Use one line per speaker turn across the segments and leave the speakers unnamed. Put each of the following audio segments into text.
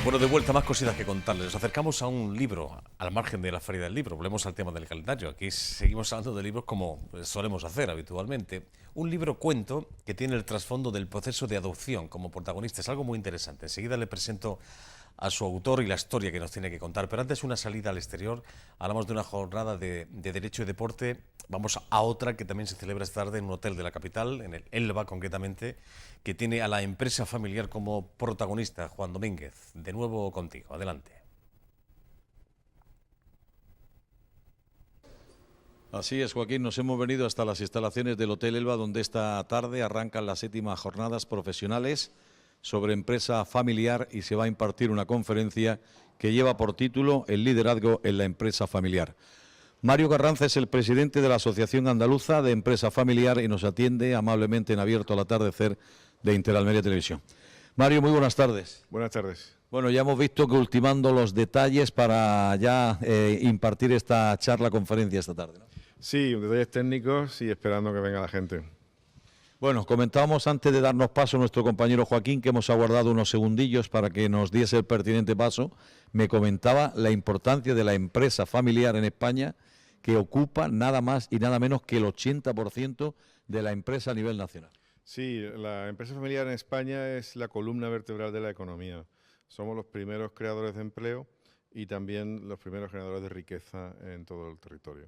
Bueno, de vuelta, más cositas que contarles. Nos acercamos a un libro, al margen de la Feria del Libro. Volvemos al tema del calendario. Aquí seguimos hablando de libros como solemos hacer habitualmente. Un libro cuento que tiene el trasfondo del proceso de adopción como protagonista. Es algo muy interesante. Enseguida le presento a su autor y la historia que nos tiene que contar. Pero antes, una salida al exterior. Hablamos de una jornada de Derecho y Deporte. Vamos a otra que también se celebra esta tarde en un hotel de la capital, en el Elba concretamente, que tiene a la empresa familiar como protagonista. Juan Domínguez, de nuevo contigo. Adelante.
Así es, Joaquín, nos hemos venido hasta las instalaciones del Hotel Elba, donde esta tarde arrancan las 7ª jornadas profesionales sobre empresa familiar y se va a impartir una conferencia que lleva por título El liderazgo en la empresa familiar. Mario Carranza es el presidente de la Asociación Andaluza de Empresa Familiar y nos atiende amablemente en abierto al atardecer de Interalmería Televisión. Mario, muy buenas tardes.
Buenas tardes.
Bueno, ya hemos visto que ultimando los detalles para ya impartir esta conferencia esta tarde, ¿no?
Sí, detalles técnicos y esperando que venga la gente.
Bueno, comentábamos antes de darnos paso a nuestro compañero Joaquín, que hemos aguardado unos segundillos para que nos diese el pertinente paso. Me comentaba la importancia de la empresa familiar en España, que ocupa nada más y nada menos que el 80% de la empresa a nivel nacional.
Sí, la empresa familiar en España es la columna vertebral de la economía. Somos los primeros creadores de empleo y también los primeros generadores de riqueza en todo el territorio.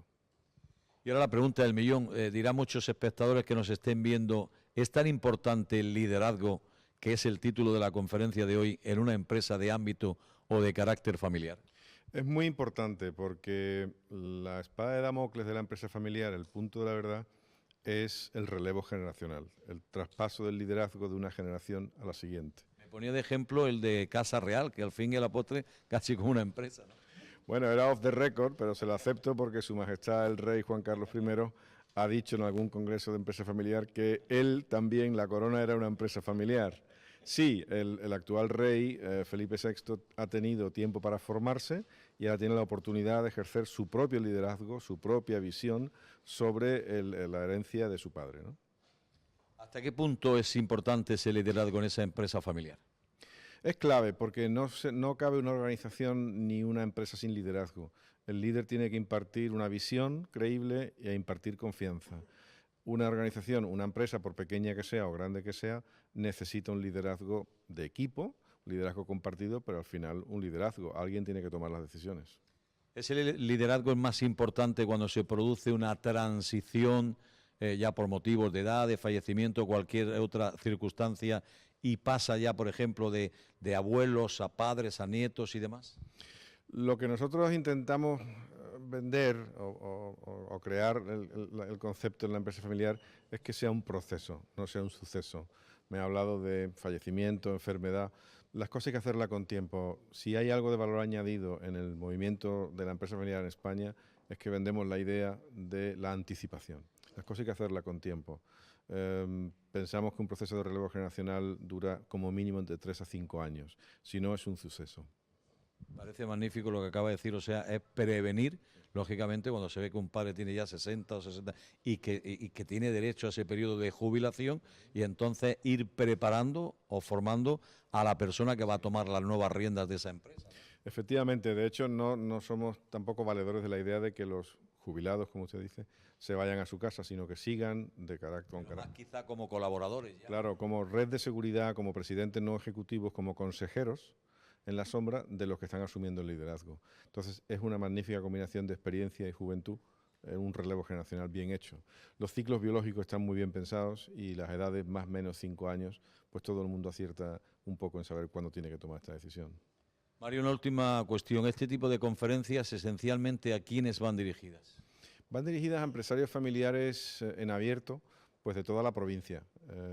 Y ahora la pregunta del millón, dirá muchos espectadores que nos estén viendo, ¿es tan importante el liderazgo, que es el título de la conferencia de hoy, en una empresa de ámbito o de carácter familiar?
Es muy importante porque la espada de Damocles de la empresa familiar, el punto de la verdad, es el relevo generacional, el traspaso del liderazgo de una generación a la siguiente.
Me ponía de ejemplo el de Casa Real, que al fin y a la postre casi como una empresa, ¿no?
Bueno, era off the record, pero se lo acepto porque Su Majestad el Rey Juan Carlos I ha dicho en algún congreso de empresa familiar que él también, la corona, era una empresa familiar. Sí, el actual rey, Felipe VI, ha tenido tiempo para formarse y ahora tiene la oportunidad de ejercer su propio liderazgo, su propia visión sobre la herencia de su padre, ¿no?
¿Hasta qué punto es importante ese liderazgo en esa empresa familiar?
Es clave porque no cabe una organización ni una empresa sin liderazgo. El líder tiene que impartir una visión creíble e impartir confianza. Una organización, una empresa, por pequeña que sea o grande que sea, necesita un liderazgo de equipo, un liderazgo compartido, pero al final un liderazgo. Alguien tiene que tomar las decisiones.
¿Es el liderazgo el más importante cuando se produce una transición, ya por motivos de edad, de fallecimiento o cualquier otra circunstancia, y pasa ya, por ejemplo, de abuelos a padres, a nietos y demás?
Lo que nosotros intentamos vender o crear el concepto en la empresa familiar es que sea un proceso, no sea un suceso. Me ha hablado de fallecimiento, enfermedad. Las cosas hay que hacerlas con tiempo. Si hay algo de valor añadido en el movimiento de la empresa familiar en España, es que vendemos la idea de la anticipación. Las cosas hay que hacerlas con tiempo. Pensamos que un proceso de relevo generacional dura como mínimo entre 3 a 5 años. Si no, es un suceso.
Parece magnífico lo que acaba de decir, o sea, es prevenir, lógicamente, cuando se ve que un padre tiene ya 60 o 60 y que tiene derecho a ese periodo de jubilación, y entonces ir preparando o formando a la persona que va a tomar las nuevas riendas de esa empresa.
Efectivamente, de hecho no somos tampoco valedores de la idea de que los jubilados, como usted dice, se vayan a su casa, sino que sigan de carácter con carácter.
Más quizá como colaboradores. Ya.
Claro, como red de seguridad, como presidentes no ejecutivos, como consejeros en la sombra de los que están asumiendo el liderazgo. Entonces, es una magnífica combinación de experiencia y juventud en un relevo generacional bien hecho. Los ciclos biológicos están muy bien pensados y las edades más o menos 5 años, pues todo el mundo acierta un poco en saber cuándo tiene que tomar esta decisión.
Mario, una última cuestión. ¿Este tipo de conferencias esencialmente a quiénes van dirigidas?
Van dirigidas a empresarios familiares en abierto, pues de toda la provincia.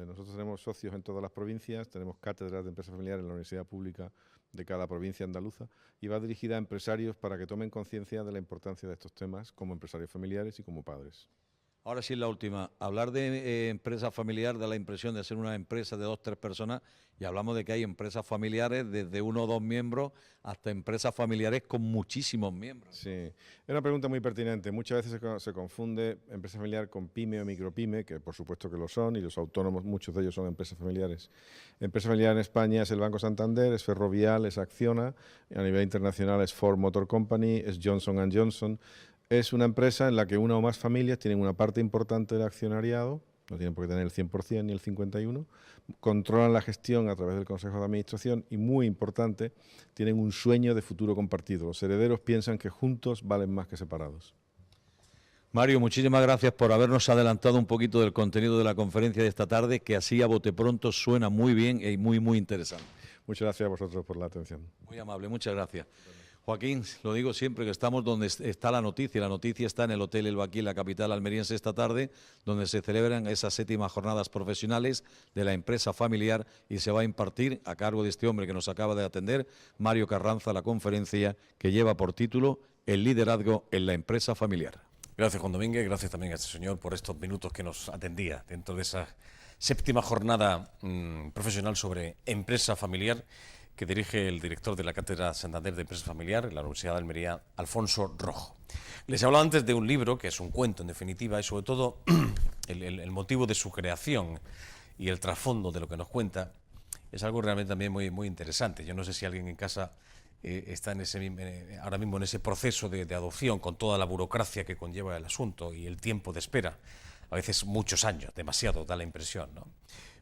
Nosotros tenemos socios en todas las provincias, tenemos cátedras de empresa familiar en la universidad pública de cada provincia andaluza y va dirigida a empresarios para que tomen conciencia de la importancia de estos temas como empresarios familiares y como padres.
Ahora sí, la última. Hablar de empresa familiar da la impresión de ser una empresa de 2 o 3 personas, y hablamos de que hay empresas familiares desde 1 o 2 miembros hasta empresas familiares con muchísimos miembros.
Sí, es una pregunta muy pertinente. Muchas veces se confunde empresa familiar con pyme o micropyme, que por supuesto que lo son, y los autónomos, muchos de ellos son empresas familiares. Empresa familiar en España es el Banco Santander, es Ferrovial, es Acciona, a nivel internacional es Ford Motor Company, es Johnson & Johnson. Es una empresa en la que una o más familias tienen una parte importante del accionariado, no tienen por qué tener el 100% ni el 51%, controlan la gestión a través del Consejo de Administración y, muy importante, tienen un sueño de futuro compartido. Los herederos piensan que juntos valen más que separados.
Mario, muchísimas gracias por habernos adelantado un poquito del contenido de la conferencia de esta tarde, que así a bote pronto suena muy bien y muy, muy interesante.
Muchas gracias a vosotros por la atención.
Muy amable, muchas gracias. Joaquín, lo digo siempre, que estamos donde está la noticia. La noticia está en el Hotel Elba, aquí en la capital almeriense, esta tarde, donde se celebran esas 7ª jornadas profesionales de la empresa familiar, y se va a impartir, a cargo de este hombre que nos acaba de atender, Mario Carranza, la conferencia que lleva por título El liderazgo en la empresa familiar.
Gracias, Juan Domínguez. Gracias también a este señor por estos minutos que nos atendía dentro de esa 7ª jornada profesional sobre empresa familiar, que dirige el director de la Cátedra Santander de Empresa Familiar en la Universidad de Almería, Alfonso Rojo. Les he hablado antes de un libro, que es un cuento en definitiva, y sobre todo el motivo de su creación y el trasfondo de lo que nos cuenta es algo realmente también muy, muy interesante. Yo no sé si alguien en casa está ahora mismo en ese proceso de adopción, con toda la burocracia que conlleva el asunto y el tiempo de espera, a veces muchos años, demasiado, da la impresión, ¿no?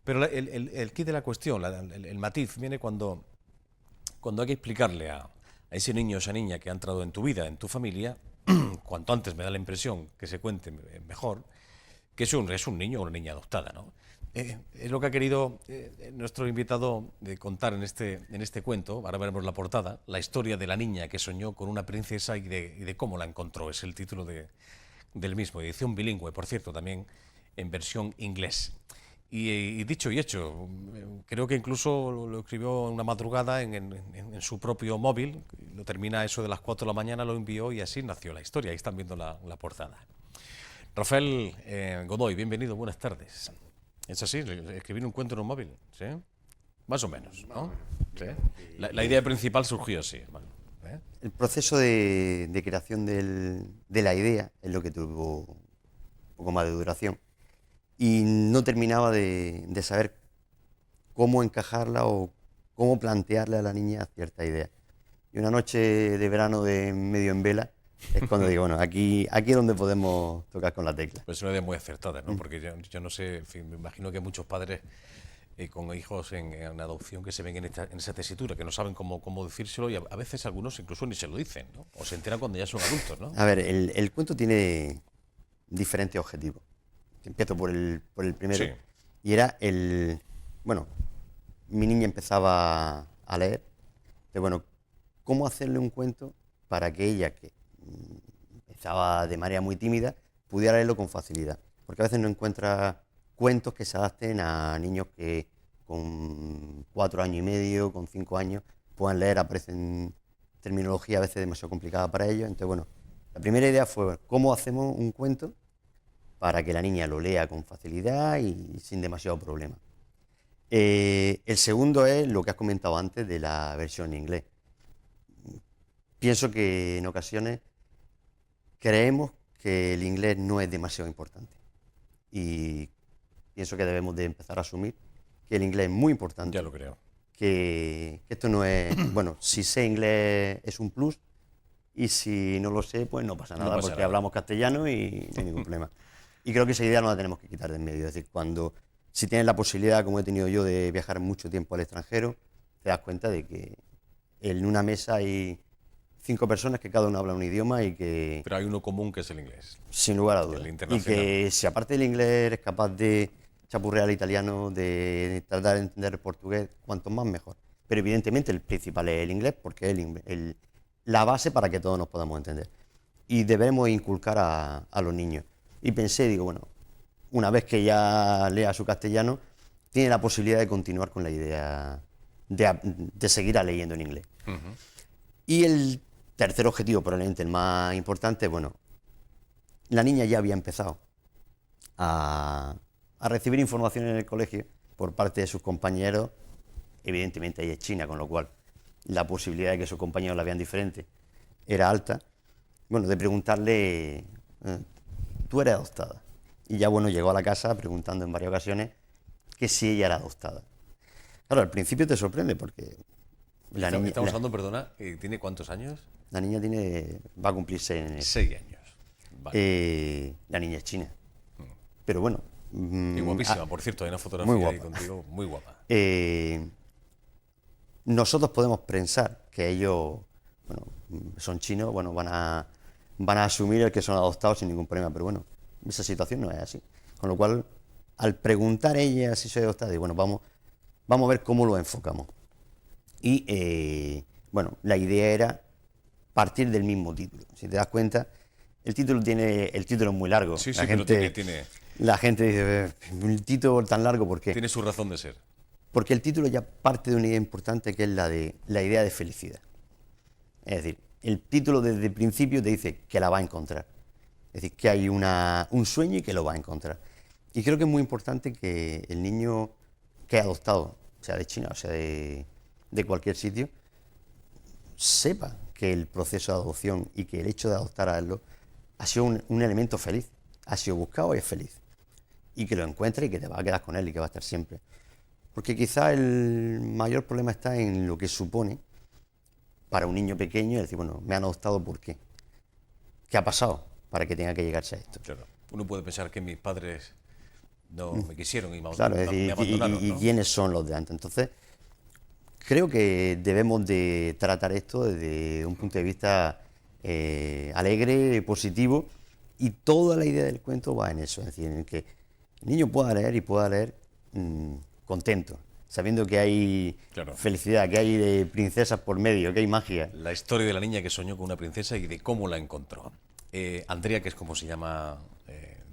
Pero el quid de la cuestión, el matiz, viene cuando hay que explicarle a ese niño o esa niña que ha entrado en tu vida, en tu familia, cuanto antes me da la impresión que se cuente mejor, que es un niño o una niña adoptada, ¿no? Es lo que ha querido nuestro invitado de contar en este cuento. Ahora veremos la portada, la historia de la niña que soñó con una princesa y de cómo la encontró. Es el título del mismo, edición bilingüe, por cierto, también en versión inglés. Y dicho y hecho, creo que incluso lo escribió una madrugada en su propio móvil, lo termina a eso de las 4 de la mañana, lo envió y así nació la historia. Ahí están viendo la portada. Rafael Godoy, bienvenido, buenas tardes. ¿Es así? ¿Escribir un cuento en un móvil? ¿Sí? Más o menos, ¿no? ¿Sí? La idea principal surgió así. Bueno,
El proceso de creación de la idea es lo que tuvo un poco más de duración. Y no terminaba de saber cómo encajarla o cómo plantearle a la niña cierta idea. Y una noche de verano medio en vela es cuando digo, bueno, aquí es donde podemos tocar con la tecla.
Pues es una idea muy acertada, ¿no? Porque yo no sé, en fin, me imagino que muchos padres con hijos en adopción que se ven en esa tesitura, que no saben cómo decírselo, y a veces algunos incluso ni se lo dicen, ¿no? O se enteran cuando ya son adultos, ¿no?
A ver, el cuento tiene diferentes objetivos. Empiezo por el primero. Sí. Y era bueno, mi niña empezaba a leer. Entonces, bueno, ¿cómo hacerle un cuento para que ella, que empezaba de manera muy tímida, pudiera leerlo con facilidad? Porque a veces no encuentra cuentos que se adapten a niños que con 4 años y medio, con 5 años, puedan leer, aparecen terminología a veces demasiado complicada para ellos. Entonces, bueno, la primera idea fue cómo hacemos un cuento para que la niña lo lea con facilidad y sin demasiado problema. El segundo es lo que has comentado antes de la versión en inglés. Pienso que en ocasiones creemos que el inglés no es demasiado importante. Y pienso que debemos de empezar a asumir que el inglés es muy importante.
Ya lo creo.
Que esto no es... Bueno, si sé inglés es un plus, y si no lo sé, pues no pasa nada, porque hablamos castellano y no hay ningún problema. Y creo que esa idea no la tenemos que quitar de en medio. Es decir, si tienes la posibilidad, como he tenido yo, de viajar mucho tiempo al extranjero, te das cuenta de que en una mesa hay 5 personas que cada uno habla un idioma y que...
Pero hay uno común que es el inglés.
Sin lugar a dudas. Y que si aparte del inglés eres capaz de chapurrear el italiano, de tratar de entender el portugués, cuanto más mejor. Pero evidentemente el principal es el inglés, porque es la base para que todos nos podamos entender. Y debemos inculcar a los niños. Y pensé, digo, bueno, una vez que ya lea su castellano, tiene la posibilidad de continuar con la idea de seguir leyendo en inglés. Uh-huh. Y el tercer objetivo, probablemente el más importante, bueno, la niña ya había empezado a recibir información en el colegio por parte de sus compañeros. Evidentemente ella es china, con lo cual la posibilidad de que sus compañeros la vean diferente era alta. Bueno, de preguntarle, ¿tú eres adoptada? Y ya, bueno, llegó a la casa preguntando en varias ocasiones que si ella era adoptada. Claro, al principio te sorprende porque la niña...
Estamos hablando, perdona, ¿tiene cuántos años?
La niña va a cumplir 6 en enero.
6 años. Vale.
La niña es china. Pero bueno...
Y guapísima, por cierto, hay una fotografía
muy
ahí
guapa.
contigo, muy guapa.
Nosotros podemos pensar que ellos, bueno, son chinos, bueno, van a asumir el que son adoptados sin ningún problema, pero bueno, esa situación no es así. Con lo cual, al preguntar ella si soy adoptada, digo, bueno, vamos a ver cómo lo enfocamos. Y, bueno, la idea era partir del mismo título. Si te das cuenta, el título es muy largo.
Sí,
la
pero
gente,
tiene
la gente dice, un título tan largo, ¿por qué?
tiene su razón de ser.
Porque el título ya parte de una idea importante, que es la idea de felicidad. Es decir, el título desde el principio te dice que la va a encontrar. Es decir, que hay un sueño y que lo va a encontrar. Y creo que es muy importante que el niño que es adoptado, sea de China o sea de cualquier sitio, sepa que el proceso de adopción y que el hecho de adoptar a él ha sido un elemento feliz, ha sido buscado y es feliz. Y que lo encuentre y que te va a quedar con él y que va a estar siempre. Porque quizá el mayor problema está en lo que supone para un niño pequeño, decir, bueno, me han adoptado, ¿por qué? ¿Qué ha pasado para que tenga que llegarse a esto?
Claro. Uno puede pensar que mis padres no me quisieron y me
Claro, es decir,
abandonaron, ¿no?
quiénes son los de antes. Entonces, creo que debemos de tratar esto desde un punto de vista alegre, positivo, y toda la idea del cuento va en eso, es decir, en que el niño pueda leer y pueda leer contento, sabiendo que hay
Claro.
felicidad, que hay de princesas por medio, que hay magia.
La historia de la niña que soñó con una princesa y de cómo la encontró. Andrea, que es como se llama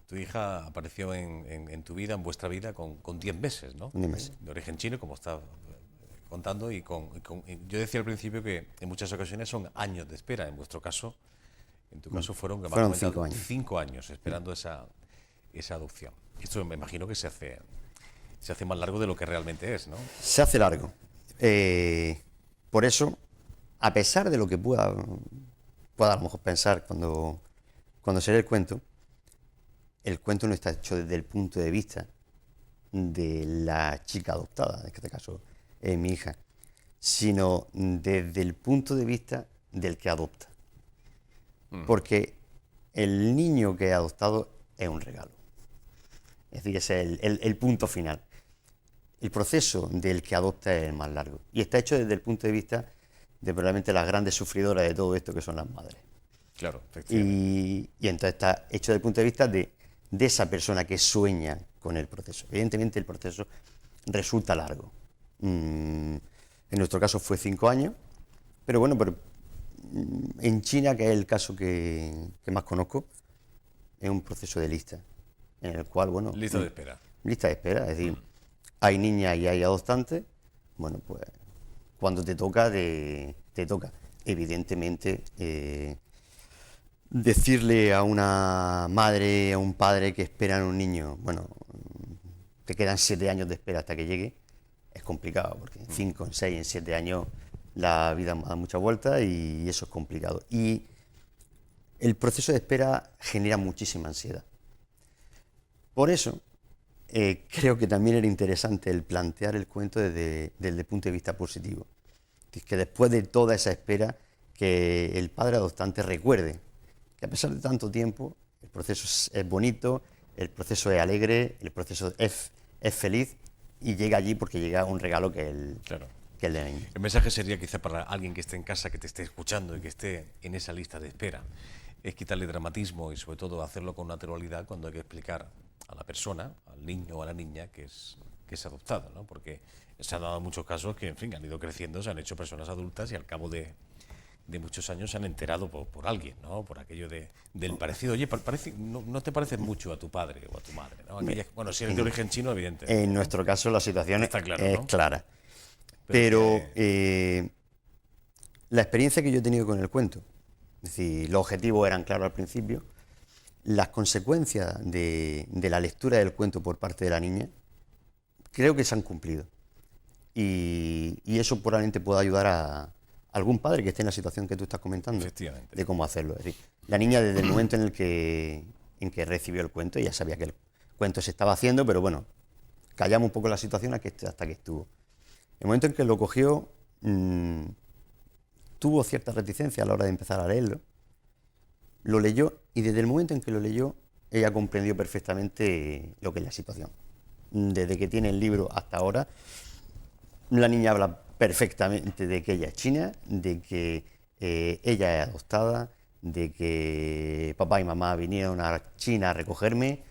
tu hija, apareció en tu vida, en vuestra vida, con 10 meses, ¿no?
10 meses.
De origen chino, como está contando, y yo decía al principio que en muchas ocasiones son años de espera. En vuestro caso, en tu caso fueron
5 años.
5 años esperando esa adopción. Esto me imagino que se hace más largo de lo que realmente es, ¿no?
Se hace largo. Por eso, a pesar de lo que pueda a lo mejor pensar cuando se lee el cuento no está hecho desde el punto de vista de la chica adoptada, en este caso mi hija, sino desde el punto de vista del que adopta. Porque el niño que ha adoptado es un regalo. Es decir, ese es el punto final. El proceso del que adopta es el más largo. Y está hecho desde el punto de vista de probablemente las grandes sufridoras de todo esto, que son las madres.
Claro, efectivamente.
Y entonces está hecho desde el punto de vista de esa persona que sueña con el proceso. Evidentemente el proceso resulta largo. En nuestro caso fue 5 años, pero bueno, en China, que es el caso que más conozco, es un proceso de lista, en el cual, bueno...
Lista de espera.
Lista de espera, es decir, hay niñas y hay adoptantes, bueno, pues cuando te toca, te toca. Evidentemente, decirle a una madre, a un padre que esperan un niño, bueno, te quedan 7 años de espera hasta que llegue, es complicado, porque en 5, en 6, en 7 años la vida da muchas vueltas y eso es complicado. Y el proceso de espera genera muchísima ansiedad. Por eso, creo que también era interesante el plantear el cuento desde el punto de vista positivo. Es que después de toda esa espera, que el padre adoptante recuerde que a pesar de tanto tiempo, el proceso es bonito, el proceso es alegre, el proceso es feliz, y llega allí porque llega un regalo que el de la niña.
El mensaje sería quizá para alguien que esté en casa, que te esté escuchando y que esté en esa lista de espera, es quitarle dramatismo y sobre todo hacerlo con naturalidad cuando hay que explicar a la persona, al niño o a la niña que es adoptado, ¿no? Porque se han dado muchos casos que, en fin, han ido creciendo, se han hecho personas adultas y al cabo de muchos años se han enterado por alguien, ¿no? Por aquello del parecido. Oye, no te pareces mucho a tu padre o a tu madre, ¿no? Bueno, si eres de origen chino, evidentemente.
En nuestro caso la situación
Está claro,
es
¿no?
clara. Pero la experiencia que yo he tenido con el cuento, es decir, los objetivos eran claros al principio, las consecuencias de la lectura del cuento por parte de la niña creo que se han cumplido. Y eso probablemente pueda ayudar a algún padre que esté en la situación que tú estás comentando,
Efectivamente.
de cómo hacerlo. Es decir, la niña desde el momento en que recibió el cuento, ya sabía que el cuento se estaba haciendo, pero bueno, callamos un poco la situación hasta que estuvo. El momento en que lo cogió, tuvo cierta reticencia a la hora de empezar a leerlo, lo leyó y desde el momento en que lo leyó, ella comprendió perfectamente lo que es la situación. Desde que tiene el libro hasta ahora, la niña habla perfectamente de que ella es china, de que ella es adoptada, de que papá y mamá vinieron a China a recogerme,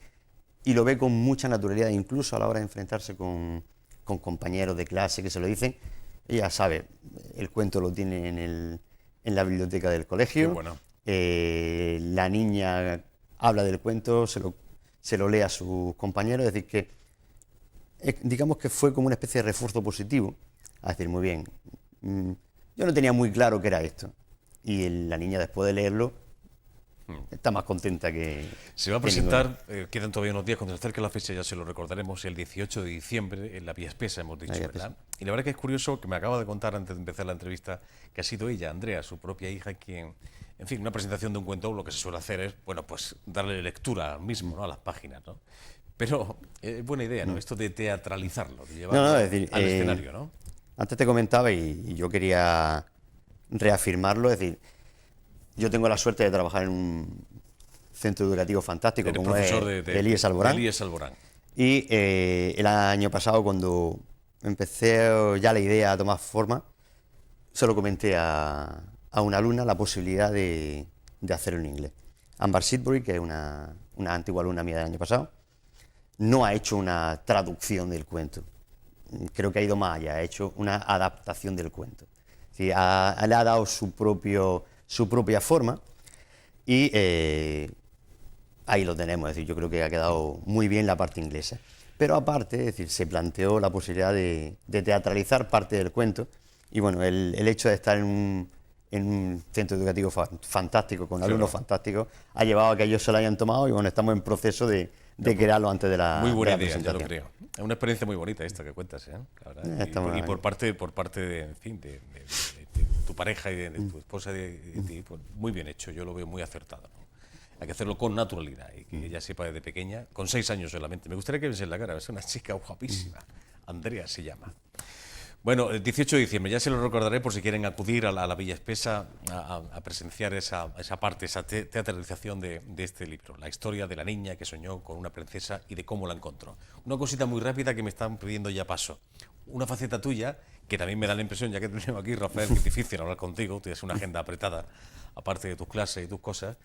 y lo ve con mucha naturalidad, incluso a la hora de enfrentarse con compañeros de clase que se lo dicen. Ella sabe, el cuento lo tiene en la biblioteca del colegio.
Qué bueno.
La niña habla del cuento, se lo lee a sus compañeros, es decir, que digamos que fue como una especie de refuerzo positivo, a decir, muy bien, yo no tenía muy claro qué era esto, y la niña después de leerlo está más contenta que...
Se va a presentar, quedan todavía unos días, cuando se acerque la fecha ya se lo recordaremos, el 18 de diciembre en la Villa Espesa, hemos dicho, ¿verdad? Y la verdad que es curioso que me acaba de contar antes de empezar la entrevista que ha sido ella, Andrea, su propia hija, quien, en fin, una presentación de un cuento, lo que se suele hacer es, bueno, pues darle lectura al mismo, ¿no? A las páginas, ¿no? Pero buena idea, ¿no? Esto de teatralizarlo, de llevarlo
es decir,
al escenario, ¿no?
Antes te comentaba y yo quería reafirmarlo, es decir, yo tengo la suerte de trabajar en un centro educativo fantástico
Eres
como
profesor
es
de
Elías Alborán.
Elías Alborán.
Y el año pasado, cuando empecé ya la idea a tomar forma, se lo comenté a una alumna la posibilidad de hacerlo en inglés. Amber Sidbury, que es una antigua alumna mía del año pasado, no ha hecho una traducción del cuento. Creo que ha ido más allá, ha hecho una adaptación del cuento. Sí, le ha dado su propia forma y ahí lo tenemos. Es decir, yo creo que ha quedado muy bien la parte inglesa. Pero aparte, es decir, se planteó la posibilidad de teatralizar parte del cuento y bueno, el hecho de estar en un centro educativo fantástico, con alumnos fantásticos, ha llevado a que ellos se lo hayan tomado y bueno, estamos en proceso de crearlo antes de la
Muy buena
de la
idea, ya lo
presentación.
creo. Es una experiencia muy bonita esta que cuentas, ¿eh? La verdad. Y por parte de, en fin, de tu pareja y de tu esposa y de ti, pues muy bien hecho, yo lo veo muy acertado, ¿no? Hay que hacerlo con naturalidad y que ella sepa desde pequeña, con 6 años solamente. Me gustaría que viese en la cara, es una chica guapísima. Andrea se llama. Bueno, el 18 de diciembre, ya se lo recordaré por si quieren acudir a la Villa Espesa a presenciar esa parte, esa teatralización de este libro. La historia de la niña que soñó con una princesa y de cómo la encontró. Una cosita muy rápida que me están pidiendo ya paso. Una faceta tuya, que también me da la impresión, ya que tenemos aquí, Rafael, que es difícil hablar contigo, tienes una agenda apretada, aparte de tus clases y tus cosas.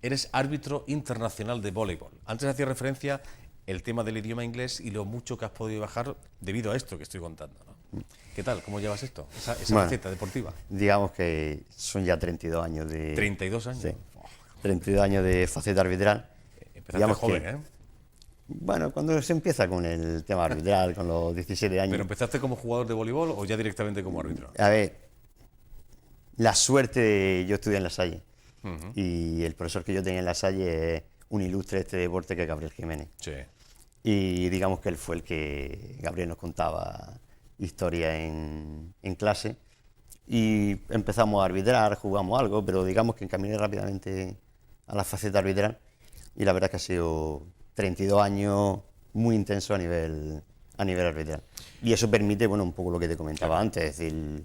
Eres árbitro internacional de voleibol. Antes hacía referencia el tema del idioma inglés y lo mucho que has podido bajar debido a esto que estoy contando, ¿no? ¿Qué tal? ¿Cómo llevas esto? Esa faceta deportiva.
Digamos que son ya 32 años de...
32 años.
Sí, 32 años de faceta arbitral.
Empezaste
Digamos
joven,
que,
¿eh?
Bueno, cuando se empieza con el tema arbitral, con los 17 años...
¿Pero empezaste como jugador de voleibol o ya directamente como árbitro?
A ver, la suerte de... Yo estudié en La Salle y el profesor que yo tenía en La Salle es un ilustre de este deporte que es Gabriel Jiménez.
Sí.
Y digamos que él fue el que Gabriel nos contaba historia en clase y empezamos a arbitrar, jugamos algo, pero digamos que encaminé rápidamente a la faceta arbitral y la verdad es que ha sido 32 años muy intenso a nivel arbitral. Y eso permite, bueno, un poco lo que te comentaba antes, es decir,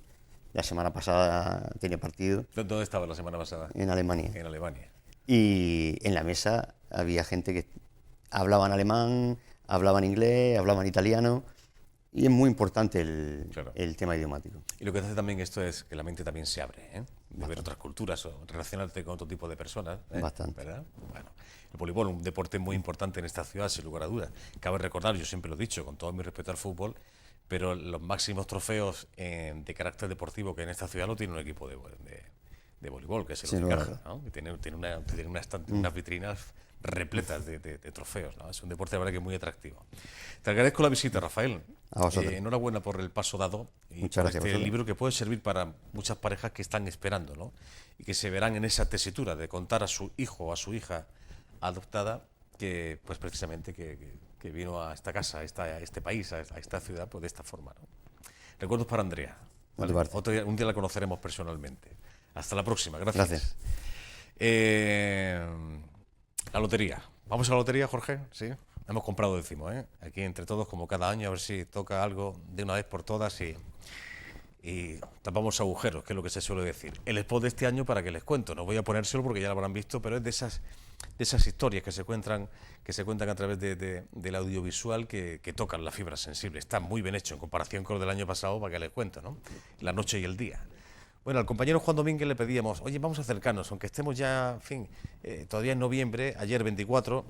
la semana pasada tenía partido.
¿Dónde estabas la semana pasada?
En Alemania.
En Alemania.
Y en la mesa había gente que hablaban alemán, hablaban inglés, hablaban italiano. Y es muy importante el tema idiomático.
Y lo que hace también esto es que la mente también se abre, ¿eh? De ver otras culturas o relacionarte con otro tipo de personas, ¿eh?
Bastante.
¿Verdad? Bueno, el voleibol, un deporte muy importante en esta ciudad, sin lugar a dudas. Cabe recordar, yo siempre lo he dicho, con todo mi respeto al fútbol, pero los máximos trofeos de carácter deportivo que en esta ciudad lo tiene un equipo de voleibol, que es el Unicaja, ¿no? Que tiene unas vitrinas repletas de trofeos, ¿no? Es un deporte, la verdad, que es muy atractivo. Te agradezco la visita, Rafael.
A vosotros.
Enhorabuena por el paso dado y
Muchas
por
gracias.
este libro que puede servir para muchas parejas que están esperando, ¿no? Y que se verán en esa tesitura de contar a su hijo o a su hija adoptada que, pues precisamente, que vino a esta casa, a este país, a esta ciudad, pues de esta forma, ¿no? Recuerdos para Andrea. ¿Vale? Un día la conoceremos personalmente. Hasta la próxima. Gracias. La lotería. ¿Vamos a la lotería, Jorge? Sí. Hemos comprado décimo, ¿eh? Aquí entre todos, como cada año, a ver si toca algo de una vez por todas y tapamos agujeros, que es lo que se suele decir. El spot de este año, para que les cuento, no voy a ponérselo porque ya lo habrán visto, pero es de esas historias que se cuentan a través del audiovisual que tocan la fibra sensible. Está muy bien hecho en comparación con lo del año pasado, para que les cuento, ¿no? La noche y el día. Bueno, al compañero Juan Domínguez le pedíamos, oye, vamos a acercarnos, aunque estemos ya, en fin, todavía en noviembre, ayer 24,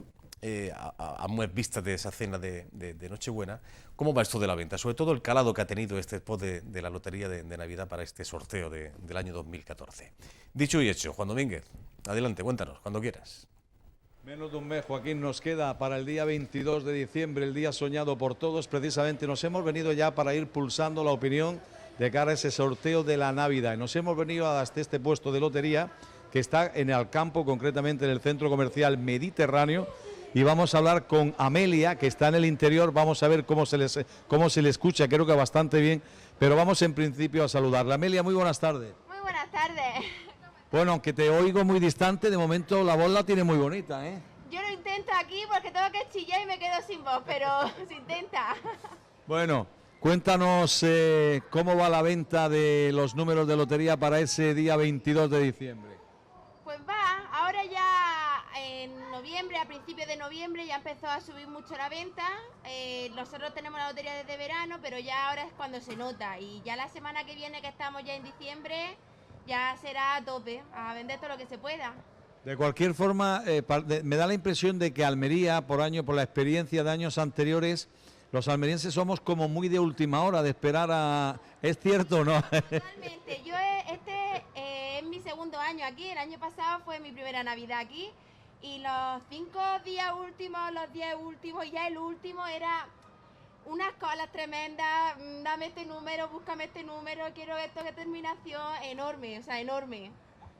a vista de esa cena de Nochebuena, ¿cómo va esto de la venta? Sobre todo el calado que ha tenido este spot de la lotería de Navidad para este sorteo del año 2014. Dicho y hecho, Juan Domínguez, adelante, cuéntanos, cuando quieras.
Menos de un mes, Joaquín, nos queda para el día 22 de diciembre, el día soñado por todos. Precisamente nos hemos venido ya para ir pulsando la opinión de cara a ese sorteo de la Navidad. Nos hemos venido hasta este puesto de lotería que está en Alcampo, concretamente en el centro comercial Mediterráneo, y vamos a hablar con Amelia, que está en el interior. Vamos a ver cómo se le escucha, creo que bastante bien, pero vamos en principio a saludarla. Amelia, muy buenas tardes.
Muy buenas tardes.
Bueno, aunque te oigo muy distante, de momento la voz la tiene muy bonita, ¿eh?
Yo lo intento aquí porque tengo que chillar y me quedo sin voz, pero se intenta.
Bueno, cuéntanos cómo va la venta de los números de lotería para ese día 22 de diciembre.
Pues va, ahora ya en noviembre, a principios de noviembre, ya empezó a subir mucho la venta. Nosotros tenemos la lotería desde verano, pero ya ahora es cuando se nota. Y ya la semana que viene, que estamos ya en diciembre, ya será a tope, a vender todo lo que se pueda.
De cualquier forma, me da la impresión de que Almería, por la experiencia de años anteriores, los almerienses somos como muy de última hora, de esperar a... ¿Es cierto o no?
Totalmente. Yo es mi segundo año aquí. El año pasado fue mi primera Navidad aquí. Y los 5 días últimos, los 10 últimos, ya el último era unas colas tremendas. Dame este número, búscame este número, quiero esto, qué terminación. Enorme, o sea, enorme.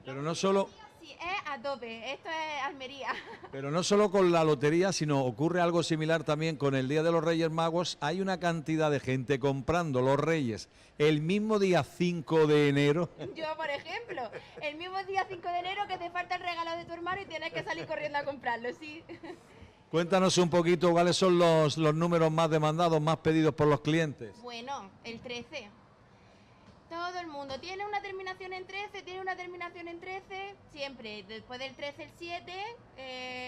Pero no solo...
Sí, es a tope. Esto es Almería.
Pero no solo con la lotería, sino ocurre algo similar también con el Día de los Reyes Magos. Hay una cantidad de gente comprando los Reyes el mismo día 5 de enero.
Yo, por ejemplo, el mismo día 5 de enero que te falta el regalo de tu hermano y tienes que salir corriendo a comprarlo, sí.
Cuéntanos un poquito cuáles son los números más demandados, más pedidos por los clientes.
Bueno, el 13. Todo el mundo tiene una terminación en 13, tiene una terminación en 13, siempre. Después del 13 el 7,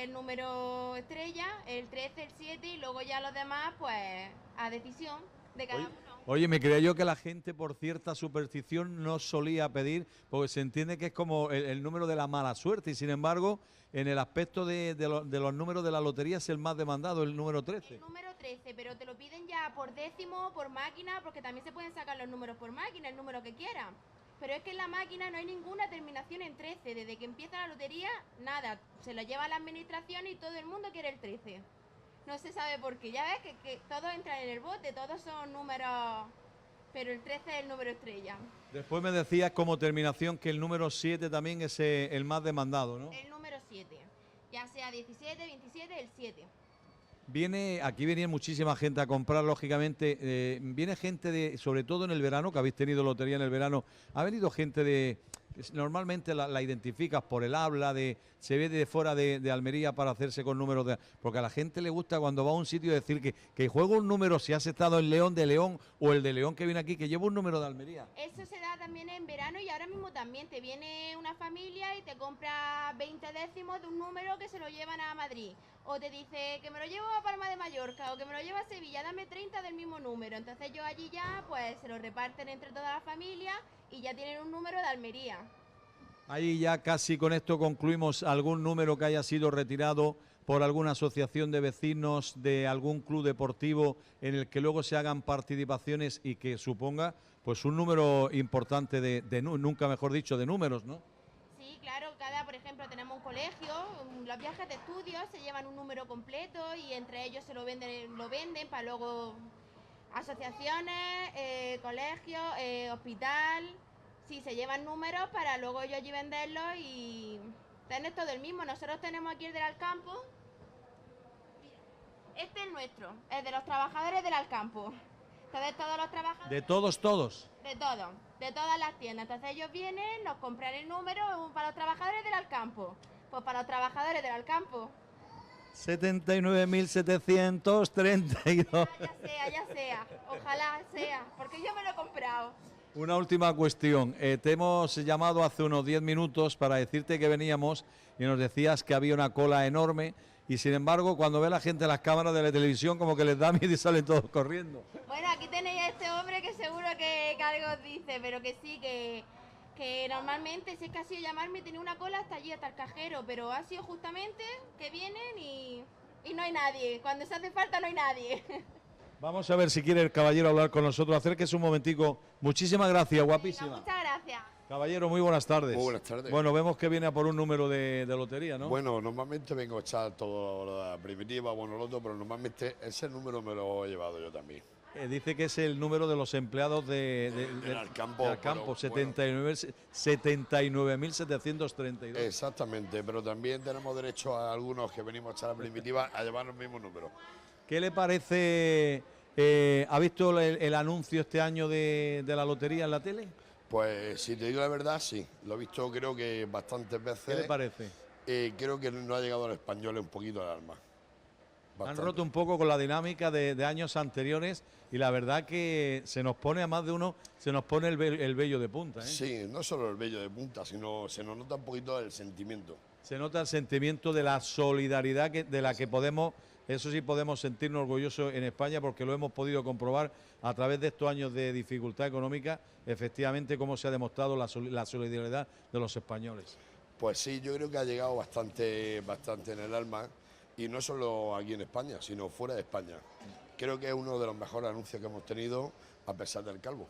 el número estrella, el 13 el 7 y luego ya los demás, pues, a decisión de cada uno.
Oye, me creía yo que la gente por cierta superstición no solía pedir, porque se entiende que es como el número de la mala suerte y sin embargo, en el aspecto de los números de la lotería es el más demandado, el número 13.
El número 13, pero te lo piden ya por décimo, por máquina, porque también se pueden sacar los números por máquina, el número que quieran. Pero es que en la máquina no hay ninguna terminación en 13, desde que empieza la lotería, nada, se lo lleva a la administración y todo el mundo quiere el 13. No se sabe por qué, ya ves que todos entran en el bote, todos son números, pero el 13 es el número estrella.
Después me decías como terminación que el número 7 también es el más demandado, ¿no?
El número 7, ya sea 17, 27, el 7.
Aquí venía muchísima gente a comprar, lógicamente. Viene gente sobre todo en el verano, que habéis tenido lotería en el verano, ha venido gente normalmente la identificas por el habla, se ve de fuera de Almería para hacerse con números porque a la gente le gusta cuando va a un sitio decir que juega un número, si has estado en León, de León, o el de León que viene aquí, que lleva un número de Almería.
Eso se da también en verano y ahora mismo también te viene una familia y te compra 20 décimos de un número que se lo llevan a Madrid. O te dice que me lo llevo a Palma de Mallorca o que me lo llevo a Sevilla, dame 30 del mismo número. Entonces yo allí ya pues se lo reparten entre toda la familia y ya tienen un número de Almería.
Ahí ya casi con esto concluimos. ¿Algún número que haya sido retirado por alguna asociación de vecinos, de algún club deportivo en el que luego se hagan participaciones y que suponga pues un número importante nunca mejor dicho, de números, ¿no?
Sí, claro, por ejemplo, tenemos un colegio, los viajes de estudios se llevan un número completo y entre ellos se lo venden para luego asociaciones, colegios, hospital, sí, se llevan números para luego ellos allí venderlos y Tenés todo el mismo. Nosotros tenemos aquí el del Alcampo. Este es nuestro, el de los trabajadores del Alcampo. Entonces todos los trabajadores...
De todos.
De todo, de todas las tiendas. Entonces ellos vienen, nos compran el número para los trabajadores del Alcampo. Pues para los trabajadores del Alcampo.
79.732.
Ya sea. Ojalá sea, porque yo me lo he comprado.
Una última cuestión. Te hemos llamado hace unos 10 minutos para decirte que veníamos y nos decías que había una cola enorme y sin embargo cuando ve la gente las cámaras de la televisión como que les da miedo y salen todos corriendo.
Bueno, aquí tenéis a este hombre que seguro que algo os dice, pero que sí, que normalmente si es que ha sido llamarme tenía una cola hasta allí, hasta el cajero, pero ha sido justamente que vienen y no hay nadie. Cuando se hace falta no hay nadie.
Vamos a ver si quiere el caballero hablar con nosotros. Acérquese un momentico. Muchísimas gracias, guapísima.
Venga, muchas gracias.
Caballero, muy buenas tardes.
Muy buenas tardes.
Bueno, vemos que viene a por un número de lotería, ¿no?
Bueno, normalmente vengo a echar todo la primitiva, bueno, lo otro, pero normalmente ese número me lo he llevado yo también.
Dice que es el número de los empleados
del Alcampo, pero,
79.732.
Exactamente, pero también tenemos derecho a algunos que venimos a echar la primitiva a llevar el mismo número.
¿Qué le parece? ¿Ha visto el anuncio este año de la lotería en la tele?
Pues si te digo la verdad, sí. Lo he visto creo que bastantes veces.
¿Qué le parece?
Creo que no ha llegado al español un poquito al alma.
Han roto un poco con la dinámica de años anteriores y la verdad que se nos pone a más de uno, se nos pone el vello de punta, ¿eh?
Sí, no solo el vello de punta, sino se nos nota un poquito el sentimiento.
Se nota el sentimiento de la solidaridad de la que podemos, eso sí podemos sentirnos orgullosos en España porque lo hemos podido comprobar a través de estos años de dificultad económica, efectivamente cómo se ha demostrado la solidaridad de los españoles.
Pues sí, yo creo que ha llegado bastante en el alma y no solo aquí en España, sino fuera de España. Creo que es uno de los mejores anuncios que hemos tenido a pesar del calvo.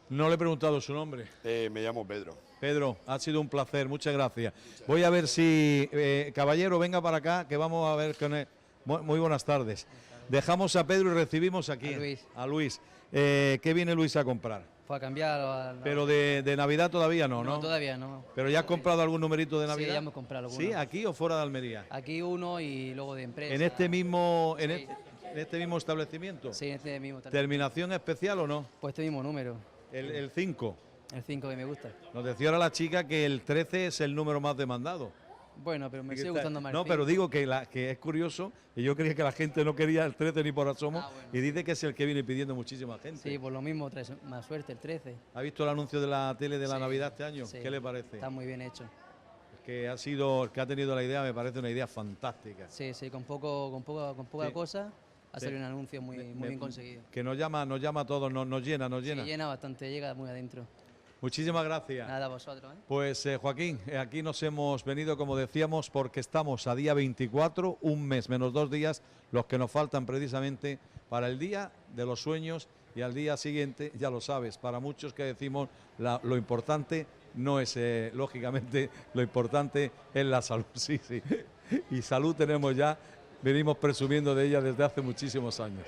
No le he preguntado su nombre.
Me llamo Pedro.
Pedro, ha sido un placer, muchas gracias. Voy a ver si, caballero, venga para acá, que vamos a ver con él. Muy buenas tardes. Dejamos a Pedro y recibimos aquí a Luis. ¿Qué viene Luis a comprar?
Fue a cambiar.
Pero de Navidad todavía no, ¿no?
No, todavía no.
¿Pero ya has comprado algún numerito de Navidad?
Sí, ya hemos comprado alguno.
¿Sí? ¿Aquí o fuera de Almería?
Aquí uno y luego de empresa.
¿En este mismo,
Sí.
en este mismo establecimiento?
Sí, en este mismo.
¿Terminación especial o no?
Pues este mismo número.
El 5.
El 5 que me gusta.
Nos decía ahora la chica que el 13 es el número más demandado.
Bueno, pero me sigue gustando más.
No, pero digo que es curioso, y yo creía que la gente no quería el 13 ni por asomo,
Bueno.
y dice que es el que viene pidiendo muchísima gente.
Sí, por lo mismo trae más suerte el 13.
¿Ha visto el anuncio de la tele de la
Sí,
Navidad este año?
sí.
¿Qué le parece?
Está muy bien hecho.
Que el que ha tenido la idea me parece una idea fantástica.
Sí, sí, con poca
Sí.
cosa ha
Sí.
salido un anuncio muy bien conseguido.
Que nos llama a todos, nos llena.
Sí, llena bastante, llega muy adentro.
Muchísimas gracias.
Nada, a vosotros, ¿eh?
Pues Joaquín, aquí nos hemos venido, como decíamos, porque estamos a día 24, un mes menos 2 días, los que nos faltan precisamente para el día de los sueños y al día siguiente, ya lo sabes, para muchos que decimos lo importante no es, lógicamente, lo importante es la salud, sí. Y salud tenemos ya, venimos presumiendo de ella desde hace muchísimos años.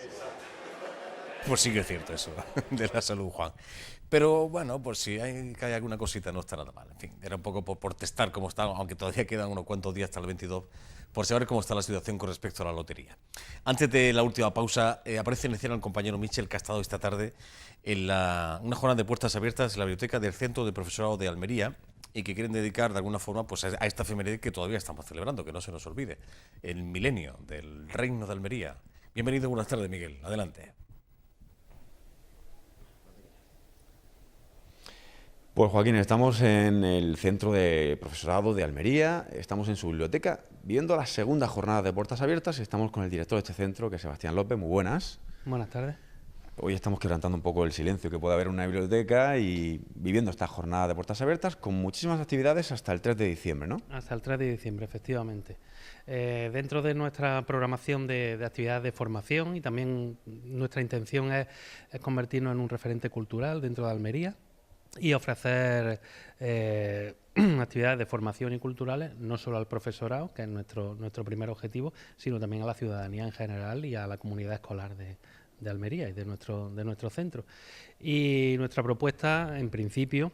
Pues sí que es cierto eso, de la salud, Juan. Pero bueno, pues si hay alguna cosita, no está nada mal. En fin, era un poco por testar cómo está, aunque todavía quedan unos cuantos días hasta el 22, por saber cómo está la situación con respecto a la lotería. Antes de la última pausa, aparece en escena el compañero Michel, que ha estado esta tarde en una jornada de puertas abiertas en la biblioteca del Centro de Profesorado de Almería y que quieren dedicar de alguna forma pues, a esta efeméride que todavía estamos celebrando, que no se nos olvide, el milenio del Reino de Almería. Bienvenido, buenas tardes, Miguel. Adelante.
Pues Joaquín, estamos en el Centro de Profesorado de Almería, estamos en su biblioteca, viendo la segunda jornada de puertas abiertas y estamos con el director de este centro, que es Sebastián López. Muy buenas.
Buenas tardes.
Hoy estamos quebrantando un poco el silencio que puede haber en una biblioteca y viviendo esta jornada de puertas abiertas con muchísimas actividades hasta el 3 de diciembre, ¿no?
Hasta el 3 de diciembre, efectivamente. Dentro de nuestra programación de actividades de formación y también nuestra intención es convertirnos en un referente cultural dentro de Almería y ofrecer actividades de formación y culturales no solo al profesorado, que es nuestro primer objetivo, sino también a la ciudadanía en general y a la comunidad escolar de Almería y de nuestro centro. Y nuestra propuesta, en principio,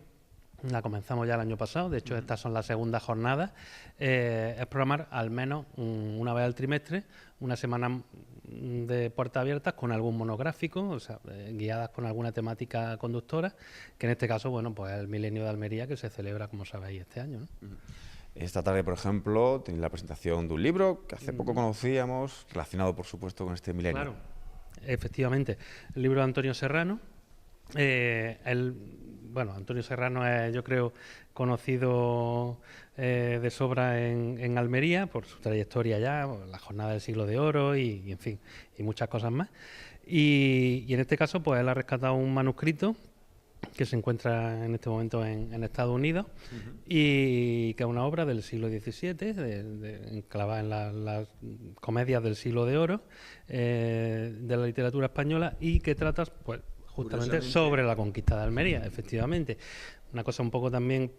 La comenzamos ya el año pasado, de hecho estas son las segundas jornadas. Es programar al menos una vez al trimestre una semana de puertas abiertas con algún monográfico, o sea, guiadas con alguna temática conductora, que en este caso, bueno, pues es el Milenio de Almería, que se celebra, como sabéis, este año, ¿no?
Esta tarde, por ejemplo, tenéis la presentación de un libro que hace poco conocíamos, relacionado, por supuesto, con este milenio.
Claro, efectivamente. El libro de Antonio Serrano. Bueno, Antonio Serrano es, yo creo, conocido de sobra en Almería por su trayectoria ya, por la Jornada del Siglo de Oro y en fin, y muchas cosas más. Y en este caso, pues él ha rescatado un manuscrito que se encuentra en este momento en Estados Unidos y que es una obra del siglo XVII, enclavada en las comedias del Siglo de Oro de la literatura española y que trata, pues, justamente sobre la conquista de Almería, efectivamente. Una cosa un poco también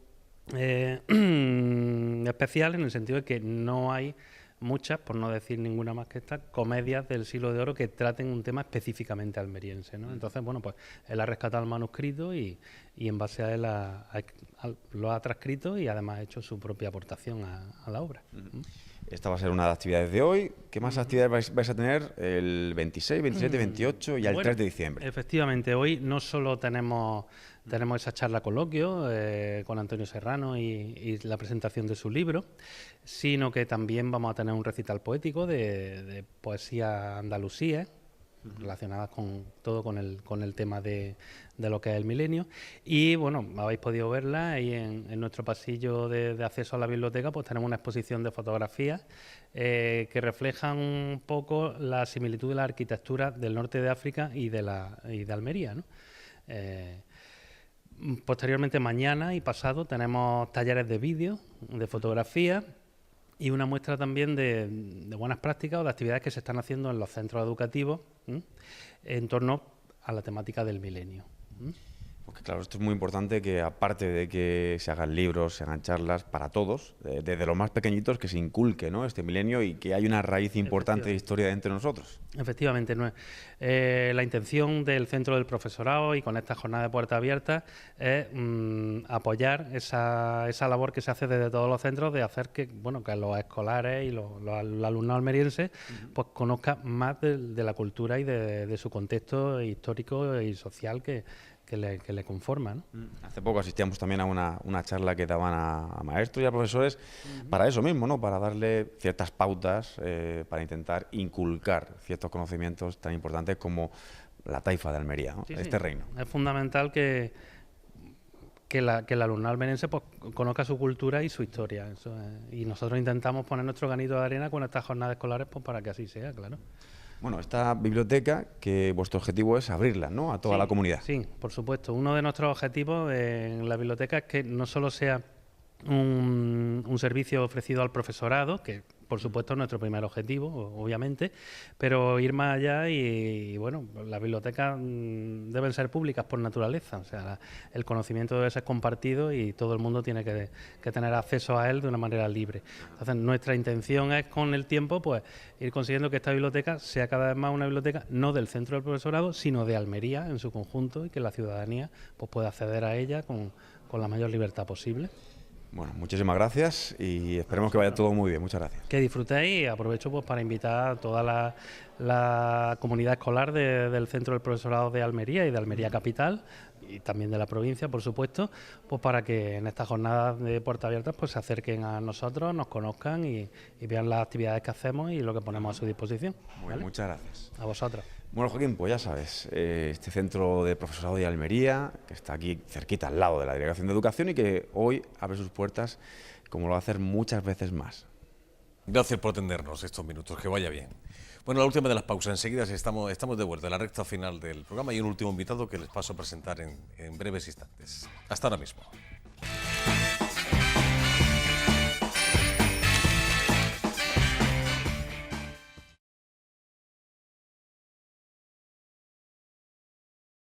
especial en el sentido de que no hay muchas, por no decir ninguna más que estas, comedias del Siglo de Oro que traten un tema específicamente almeriense, ¿no? Entonces, bueno, pues él ha rescatado el manuscrito y en base a él lo ha transcrito y además ha hecho su propia aportación a la obra.
Esta va a ser una de las actividades de hoy. ¿Qué más actividades vais a tener el 26, 27, 28 y el 3 de diciembre?
Efectivamente, hoy no solo tenemos esa charla coloquio con Antonio Serrano y la presentación de su libro, sino que también vamos a tener un recital poético de poesía andalusía, relacionadas con el tema de lo que es el milenio. Y bueno, habéis podido verla ahí en nuestro pasillo de acceso a la biblioteca, pues tenemos una exposición de fotografías que reflejan un poco la similitud de la arquitectura del norte de África y de Almería, ¿no? Posteriormente, mañana y pasado, tenemos talleres de vídeo, de fotografía y una muestra también de buenas prácticas o de actividades que se están haciendo en los centros educativos en torno a la temática del milenio.
Porque claro, esto es muy importante, que aparte de que se hagan libros, se hagan charlas para todos, desde los más pequeñitos, que se inculque, ¿no?, este milenio y que hay una raíz importante de historia entre nosotros.
Efectivamente, la intención del Centro del Profesorado y con esta jornada de puertas abiertas es apoyar esa labor que se hace desde todos los centros de hacer que los escolares y los alumnos almerienses pues conozcan más de la cultura y de su contexto histórico y social que le conforma, ¿no?
Hace poco asistíamos también a una charla que daban a maestros y a profesores para eso mismo, ¿no?, para darle ciertas pautas, para intentar inculcar ciertos conocimientos tan importantes como la taifa de Almería, ¿no? Este reino.
Es fundamental que el alumnado almeriense pues conozca su cultura y su historia. Y nosotros intentamos poner nuestro granito de arena con estas jornadas escolares pues para que así sea, claro.
Bueno, esta biblioteca, que vuestro objetivo es abrirla, ¿no?, a toda la comunidad.
Sí, por supuesto. Uno de nuestros objetivos en la biblioteca es que no solo sea un servicio ofrecido al profesorado, que por supuesto es nuestro primer objetivo, obviamente, pero ir más allá y bueno, las bibliotecas deben ser públicas por naturaleza, o sea, el conocimiento debe ser compartido y todo el mundo tiene que tener acceso a él de una manera libre. Entonces, nuestra intención es con el tiempo pues ir consiguiendo que esta biblioteca sea cada vez más una biblioteca no del centro del profesorado, sino de Almería en su conjunto y que la ciudadanía pues pueda acceder a ella con la mayor libertad posible.
Bueno, muchísimas gracias y esperemos que vaya todo muy bien. Muchas gracias.
Que disfrutéis y aprovecho pues para invitar a toda la comunidad escolar del Centro del Profesorado de Almería y de Almería Capital y también de la provincia, por supuesto, pues para que en estas jornadas de puertas abiertas pues se acerquen a nosotros, nos conozcan y vean las actividades que hacemos y lo que ponemos a su disposición.
¿Vale? Muchas gracias.
A vosotros.
Bueno, Joaquín, pues ya sabes, este Centro de Profesorado de Almería, que está aquí cerquita al lado de la Delegación de Educación y que hoy abre sus puertas como lo va a hacer muchas veces más.
Gracias por atendernos estos minutos, que vaya bien. Bueno, la última de las pausas, enseguida estamos de vuelta en la recta final del programa y un último invitado que les paso a presentar en breves instantes. Hasta ahora mismo.